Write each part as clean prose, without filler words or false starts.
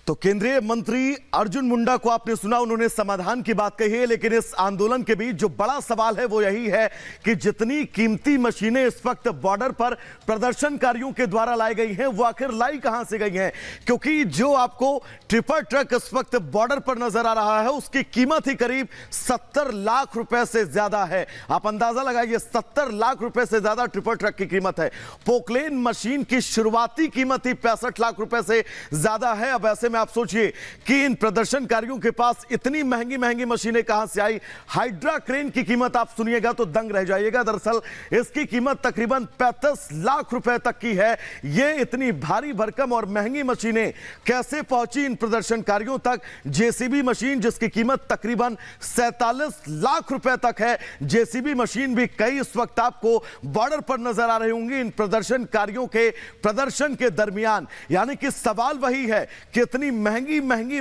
तो केंद्रीय मंत्री अर्जुन मुंडा को आपने सुना, उन्होंने समाधान की बात कही है, लेकिन इस आंदोलन के बीच जो बड़ा सवाल है वो यही है कि जितनी कीमती मशीनें इस वक्त बॉर्डर पर प्रदर्शनकारियों के द्वारा लाई गई हैं वो आखिर लाई कहां से गई हैं, क्योंकि जो आपको ट्रिपर ट्रक इस वक्त बॉर्डर पर नजर आ रहा है उसकी कीमत ही करीब 70 लाख रुपए से ज्यादा है। आप अंदाजा लगाइए, 70 लाख रुपए से ज्यादा ट्रिपर ट्रक की कीमत है। पोकलेन मशीन की शुरुआती कीमत ही 65 लाख रुपए से ज्यादा है। अब ऐसे में आप सोचिए कि इन प्रदर्शनकारियों के पास इतनी महंगी महंगी मशीनें कहां से आई। हाइड्रा क्रेन की कीमत आप सुनिएगा तो दंग रह जाइएगा। दरअसल इसकी कीमत तकरीबन 35 लाख रुपए तक की है। ये इतनी भारी भरकम और महंगी मशीनें कैसे पहुंची इन प्रदर्शनकारियों तक। जेसीबी मशीन जिसकी कीमत तकरीबन 47 लाख रुपए तक है। जेसीबी मशीन भी कई इस वक्त आपको बॉर्डर पर नजर आ रही होंगी इन प्रदर्शनकारियों के प्रदर्शन के दरमियान। यानी कि सवाल वही है कि इतनी महंगी महंगी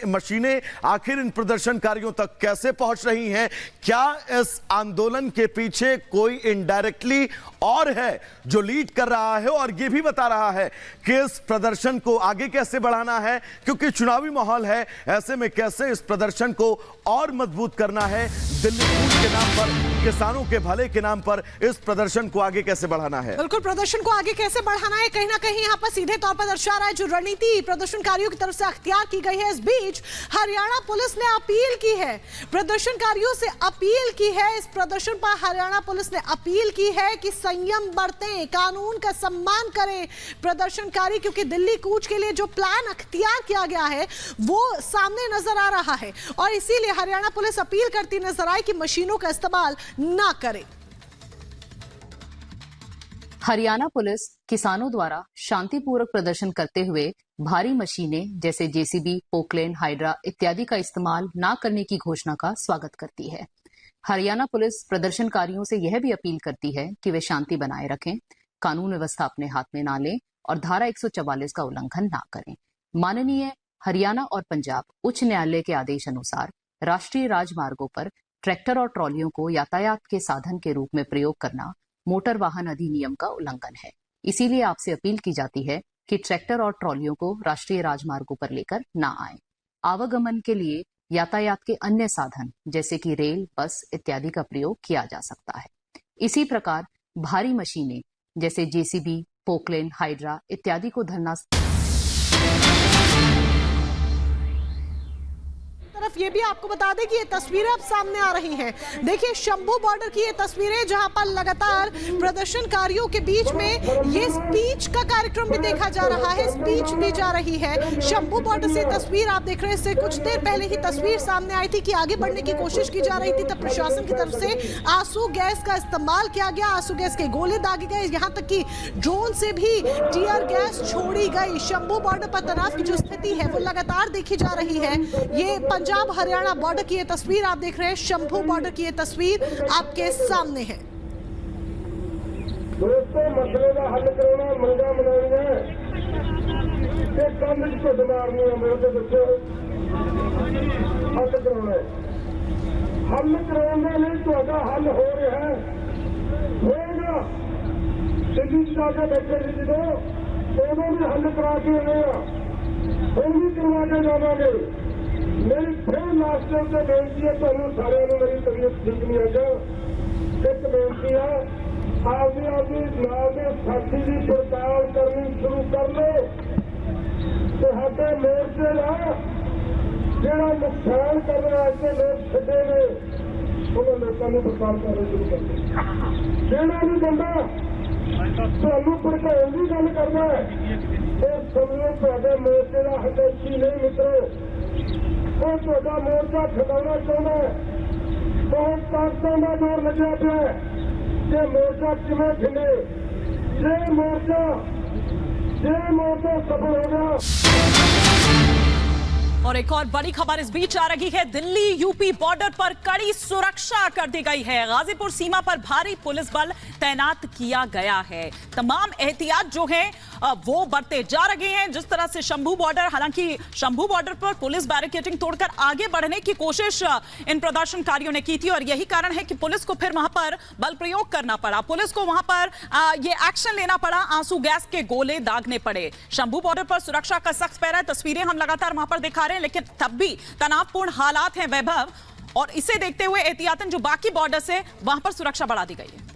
मशीनें आखिर इन प्रदर्शनकारियों तक कैसे पहुंच रही हैं। क्या इस आंदोलन के पीछे कोई इनडायरेक्टली और है जो लीड कर रहा है और यह भी बता रहा है कि इस प्रदर्शन को आगे कैसे बढ़ाना है, क्योंकि चुनावी माहौल है। ऐसे में कैसे इस प्रदर्शन को और मजबूत करना है, दिल्ली कूच के नाम पर, किसानों के भले के नाम पर इस प्रदर्शन को आगे कैसे बढ़ाना है। बिल्कुल, प्रदर्शन को आगे कैसे बढ़ाना है कहीं ना कहीं यहाँ पर सीधे तौर पर दर्शा रहा है जो रणनीति प्रदर्शनकारियों की तरफ से अख्तियार की गई है। इस बीच हरियाणा पुलिस ने अपील की है, प्रदर्शनकारियों से अपील की है। इस प्रदर्शन पर हरियाणा पुलिस ने अपील की है कि संयम बरतें, कानून का सम्मान करें प्रदर्शनकारी, क्योंकि दिल्ली कूच के लिए जो प्लान अख्तियार किया गया है वो सामने नजर आ रहा है और इसीलिए हरियाणा पुलिस अपील करती नजर आई कि मशीनों का इस्तेमाल ना करें। हरियाणा पुलिस किसानों द्वारा शांतिपूर्वक प्रदर्शन करते हुए भारी मशीनें जैसे जेसीबी, पोकलेन, हाइड्रा इत्यादि का इस्तेमाल न करने की घोषणा का स्वागत करती है। हरियाणा पुलिस प्रदर्शनकारियों से यह भी अपील करती है कि वे शांति बनाए रखें, कानून व्यवस्था अपने हाथ में ना लें और धारा 144 का उल्लंघन ना करें। माननीय हरियाणा और पंजाब उच्च न्यायालय के आदेश अनुसार राष्ट्रीय राजमार्गों पर ट्रैक्टर और ट्रॉलियों को यातायात के साधन के रूप में प्रयोग करना मोटर वाहन अधिनियम का उल्लंघन है। इसीलिए आपसे अपील की जाती है कि ट्रैक्टर और ट्रॉलियों को राष्ट्रीय राजमार्गों पर लेकर ना आए। आवागमन के लिए यातायात के अन्य साधन जैसे कि रेल, बस इत्यादि का प्रयोग किया जा सकता है। इसी प्रकार भारी मशीनें जैसे जेसीबी, पोकलेन, हाइड्रा इत्यादि को धरना ये भी आपको बता दें कि ये तस्वीरें अब सामने आ रही हैं। देखिए शंभू बॉर्डर की ये तस्वीरें जहां पर लगातार प्रदर्शनकारियों के बीच में ये स्पीच का कार्यक्रम भी देखा जा रहा है, स्पीच दी जा रही है। शंभू बॉर्डर से तस्वीर आप देख रहे हैं, इससे कुछ देर पहले ही तस्वीर सामने आई थी कि आगे बढ़ने की कोशिश की जा रही थी, तब प्रशासन की तरफ से आंसू गैस का इस्तेमाल किया गया, आंसू गैस के गोले दागे गए, यहाँ तक कि ड्रोन से भी टीयर गैस छोड़ी गई। शंभू बॉर्डर पर तनाव की जो स्थिति है वो लगातार देखी जा रही है। ये पंजाब हरियाणा बॉर्डर की ये तस्वीर आप देख रहे हैं, शंभू बॉर्डर की ये तस्वीर आपके सामने है। दोस्तों, मसले का हल करना, मंगा मनानी है, कंध च मारनी है, मेरे को दसो हल करना है। हल करवाने नहीं तो हल हो रहा है, होगा। दिल्ली जाके बैठे थे जो दोनों भी हल करा के आए, हम भी करवा के जावांगे। मेरी फिर लास्ट से बेनती है, तुम सारे मेरी तबीयत ठीक नहीं है। एक बेनती है, आपकी नाल साथी की पड़ताल करनी शुरू कर लो। मोर्चे का जोड़ा नुकसान करने वास्ते लोग छे ने उन्होंने लोगों को पड़ताल करनी शुरू कर दी। जोड़ा भी बंदा थानू भड़काउण की गल करना है, तो समझो तुहाडे मोर्चे का हदैशी नहीं मित्रों, वो तुहाडा मोर्चा खिलाना चाहता है। बहुत ताकतों का जोर लग्या पिया है कि मोर्चा किवें खिले। जे मोर्चा सफल हो गया। और एक और बड़ी खबर इस बीच आ रही है। दिल्ली यूपी बॉर्डर पर कड़ी सुरक्षा कर दी गई है। गाजीपुर सीमा पर भारी पुलिस बल तैनात किया गया है। तमाम एहतियात जो है वो बरते जा रहे हैं। जिस तरह से शंभू बॉर्डर, हालांकि शंभू बॉर्डर पर पुलिस बैरिकेडिंग तोड़कर आगे बढ़ने की कोशिश इन प्रदर्शनकारियों ने की थी और यही कारण है कि पुलिस को फिर वहां पर बल प्रयोग करना पड़ा। पुलिस को वहां पर ये एक्शन लेना पड़ा, आंसू गैस के गोले दागने पड़े। शंभू बॉर्डर पर सुरक्षा का सख्त पैरा है। तस्वीरें हम लगातार वहां पर दिखा रहे हैं, लेकिन तब भी तनावपूर्ण हालात हैं वैभव, और इसे देखते हुए एहतियातन जो बाकी बॉर्डर से वहां पर सुरक्षा बढ़ा दी गई है।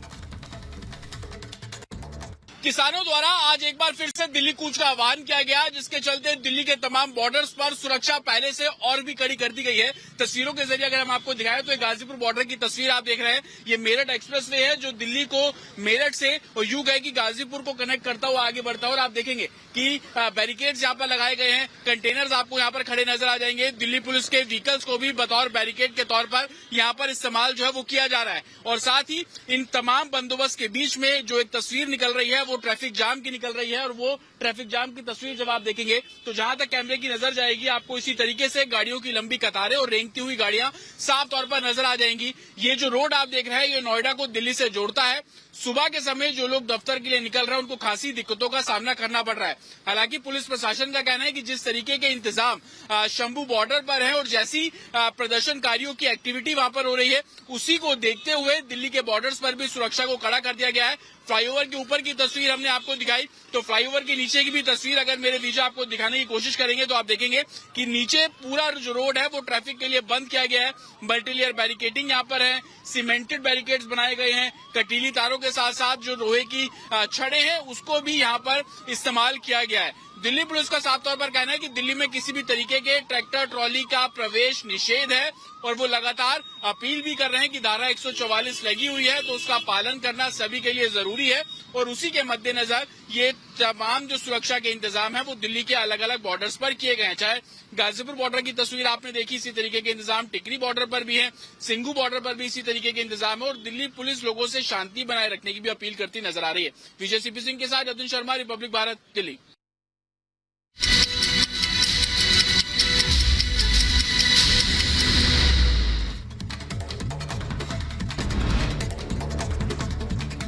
किसानों द्वारा आज एक बार फिर से दिल्ली कूच का आह्वान किया गया, जिसके चलते दिल्ली के तमाम बॉर्डर्स पर सुरक्षा पहले से और भी कड़ी कर दी गई है। तस्वीरों के जरिए अगर हम आपको दिखाएं तो ये गाजीपुर बॉर्डर की तस्वीर आप देख रहे हैं। ये मेरठ एक्सप्रेसवे है जो दिल्ली को मेरठ से और यूं कहे कि गाजीपुर को कनेक्ट करता हुआ आगे बढ़ता है। और आप देखेंगे कि बैरिकेड्स यहाँ पर लगाए गए हैं, कंटेनर्स आपको यहाँ पर खड़े नजर आ जाएंगे। दिल्ली पुलिस के व्हीकल्स को भी बतौर बैरिकेड के तौर पर यहाँ पर इस्तेमाल जो है वो किया जा रहा है। और साथ ही इन तमाम बंदोबस्त के बीच में जो एक तस्वीर निकल रही है वो ट्रैफिक जाम की निकल रही है। और वो ट्रैफिक जाम की तस्वीर जब आप देखेंगे तो जहां तक कैमरे की नजर जाएगी आपको इसी तरीके से गाड़ियों की लंबी कतारें और रेंगती हुई गाड़ियां साफ तौर पर नजर आ जाएंगी। ये जो रोड आप देख रहे हैं ये नोएडा को दिल्ली से जोड़ता है। सुबह के समय जो लोग दफ्तर के लिए निकल रहे हैं उनको खासी दिक्कतों का सामना करना पड़ रहा है। हालांकि पुलिस प्रशासन का कहना है कि जिस तरीके के इंतजाम शंभू बॉर्डर पर है और जैसी प्रदर्शनकारियों की एक्टिविटी वहां पर हो रही है उसी को देखते हुए दिल्ली के बॉर्डर्स पर भी सुरक्षा को कड़ा कर दिया गया है। फ्लाईओवर के ऊपर की तस्वीर हमने आपको दिखाई, तो फ्लाईओवर के नीचे की भी तस्वीर अगर मेरे वीडियो आपको दिखाने की कोशिश करेंगे तो आप देखेंगे कि नीचे पूरा जो रोड है वो ट्रैफिक के लिए बंद किया गया है। मल्टीलेयर बैरिकेडिंग यहाँ पर है, सीमेंटेड बैरिकेड्स बनाए गए हैं, कटीली तारों के साथ साथ जो लोहे की छड़ें हैं उसको भी यहाँ पर इस्तेमाल किया गया है। दिल्ली पुलिस का साफ तौर पर कहना है कि दिल्ली में किसी भी तरीके के ट्रैक्टर ट्रॉली का प्रवेश निषेध है और वो लगातार अपील भी कर रहे हैं कि धारा 144 लगी हुई है तो उसका पालन करना सभी के लिए जरूरी है। और उसी के मद्देनजर ये तमाम जो सुरक्षा के इंतजाम है वो दिल्ली के अलग अलग बॉर्डर्स पर किए गए हैं। चाहे गाजीपुर बॉर्डर की तस्वीर आपने देखी, इसी तरीके के इंतजाम टिकरी बॉर्डर पर भी है, सिंघू बॉर्डर पर भी इसी तरीके के इंतजाम है। और दिल्ली पुलिस लोगों से शांति बनाए रखने की भी अपील करती नजर आ रही है। विजय सीपी सिंह के साथ अतुल शर्मा, रिपब्लिक भारत, दिल्ली।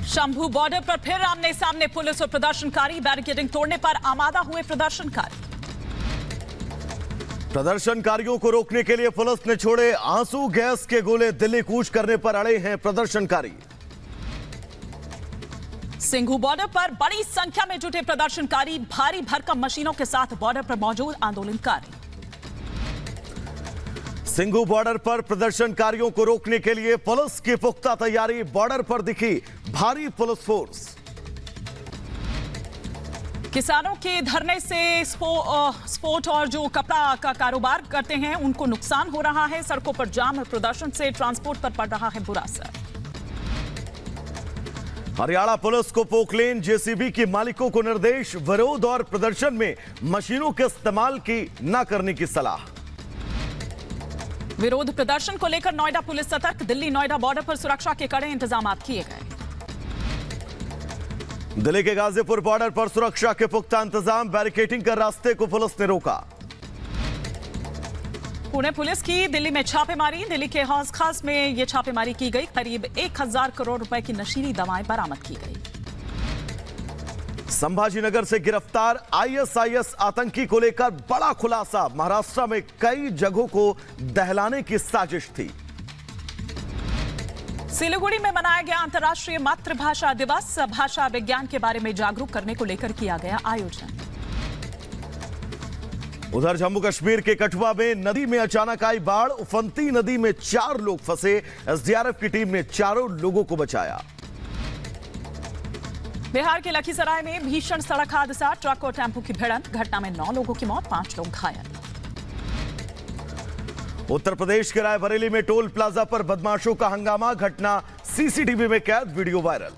शंभू बॉर्डर पर फिर आमने सामने पुलिस और प्रदर्शनकारी। बैरिकेडिंग तोड़ने पर आमादा हुए प्रदर्शनकारी। प्रदर्शनकारियों को रोकने के लिए पुलिस ने छोड़े आंसू गैस के गोले। दिल्ली कूच करने पर अड़े हैं प्रदर्शनकारी। सिंघू बॉर्डर पर बड़ी संख्या में जुटे प्रदर्शनकारी, भारी भरकम मशीनों के साथ बॉर्डर पर मौजूद आंदोलनकारी। सिंघू बॉर्डर पर प्रदर्शनकारियों को रोकने के लिए पुलिस की पुख्ता तैयारी। बॉर्डर पर दिखी भारी पुलिस फोर्स। किसानों के धरने से स्पोर्ट और जो कपड़ा का कारोबार करते हैं उनको नुकसान हो रहा है। सड़कों पर जाम और प्रदर्शन से ट्रांसपोर्ट पर पड़ रहा है बुरा असर। हरियाणा पुलिस को पोकलेन जेसीबी की मालिकों को निर्देश। विरोध और प्रदर्शन में मशीनों के इस्तेमाल की न करने की सलाह। विरोध प्रदर्शन को लेकर नोएडा पुलिस सतर्क। दिल्ली नोएडा बॉर्डर पर सुरक्षा के कड़े इंतजाम किए गए। दिल्ली के गाजीपुर बॉर्डर पर सुरक्षा के पुख्ता इंतजाम। बैरिकेडिंग कर रास्ते को पुलिस ने रोका। पुणे पुलिस की दिल्ली में छापेमारी। दिल्ली के हौज खास में यह छापेमारी की गई। करीब 1000 करोड़ रुपए की नशीली दवाएं बरामद की गई। संभाजीनगर से गिरफ्तार आईएसआईएस आतंकी को लेकर बड़ा खुलासा। महाराष्ट्र में कई जगहों को दहलाने की साजिश थी। सिलीगुड़ी में मनाया गया अंतर्राष्ट्रीय मातृभाषा दिवस। भाषा विज्ञान के बारे में जागरूक करने को लेकर किया गया आयोजन। उधर जम्मू कश्मीर के कठुआ में नदी में अचानक आई बाढ़। उफनती नदी में 4 लोग फंसे। एसडीआरएफ की टीम ने चारों लोगों को बचाया। बिहार के लखीसराय में भीषण सड़क हादसा। ट्रक और टेम्पो की भिड़ंत। घटना में 9 लोगों की मौत, 5 लोग घायल। उत्तर प्रदेश के रायबरेली में टोल प्लाजा पर बदमाशों का हंगामा। घटना सीसीटीवी में कैद, वीडियो वायरल।